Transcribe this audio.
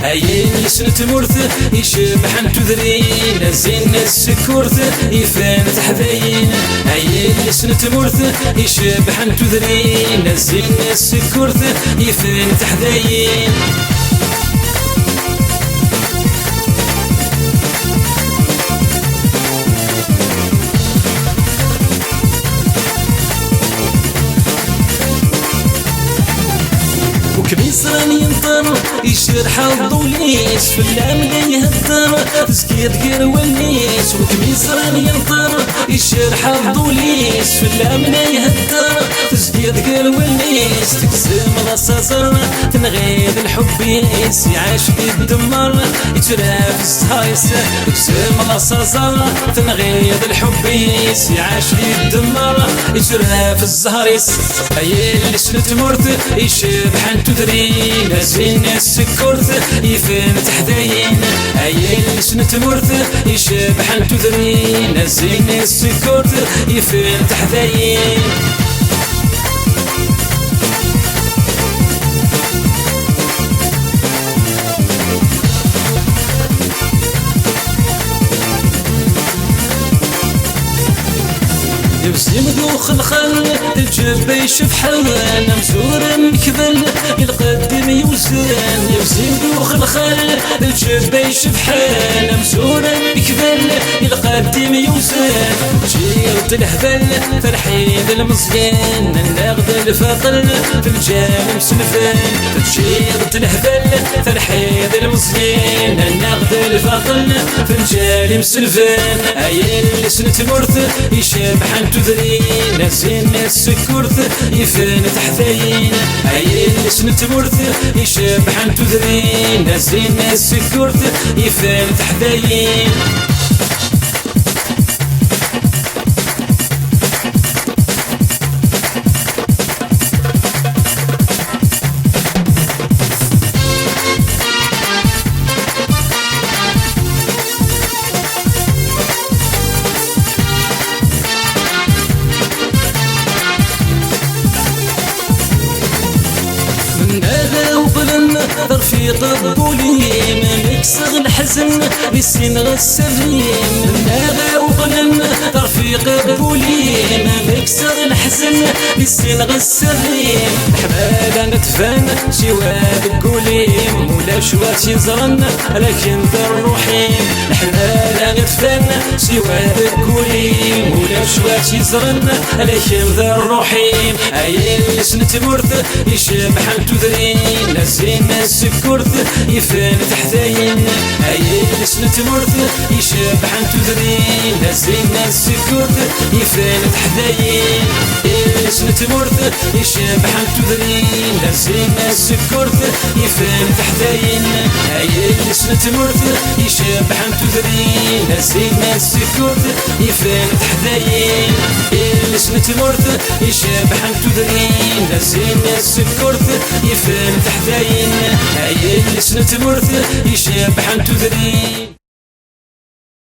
أيين سنة مرث يشبح عن تذرين زين السكورث يفان تحذين أيين سنة مرث يشبح عن تذرين زين السكورث يفان تحذين وكبيسران ينطر يشرح الضوليس في اللامل يهدر تسكير غير وليس وكبيسران ينطر يشرح الضوليس في اللامل يهدر تسكير غير وليس تقسم الصزر تنغيب الحبيس يعيش بالدمر يتراف الصهايس تقسم الصزر تنغيب الحبيس يعيش بالدمر يتراف الزهريس أيل سنة مرث يشبح عن تدرين زين السكورث يفين تحذين أيل سنة مرث يشبح عن تدرين زين السكورث يفين تحذين يبسي مدوخ الخل الجبة يشوف حوان مزور مكذل يلقدم يوزن يبسي مدوخ الخل الجبة يشوف حوان مزور مكذل يلقدم يوزن جيرت الهبل فرحيد المزيان النغد الفطل في الجام مسلفان جيرت الهبل فرحيد المزيان النغد الفطل في الجام مسلفان أيل سنة مرث يشبح عن تذرين زين السكورث يفن تحذين أيل سنة مرث يشبح عن تذرين زين السكورث يفن تحذين رفيق الظليم يكسر الحزن بالسن السليم ناغا وظلم رفيق الظليم يكسر الحزن بالسن السليم حبالا نتفان سوى بالقوليم ولا شوات يزرن لكن ذا الروحيم حبالا نتفان سوى بالقوليم ولا شوات يزرن لكن ذا الروحيم أيل سنة مرث يشبح عن تذرين زين السكورث يفان تحذين أيل سنة مرث يشبح عن تذرين زين السكورث يفان تحذين أيل سنة مرث يشبح عن تذرين زين السكورث يفان تحذين أيل سنة مرث يشبح عن تذرين زين السكورث يفان تحذين أيل سنة مرث يشبح عن تذرين زين السكورث يفان تحذين أيل سنة مرث يشبح عن تذرين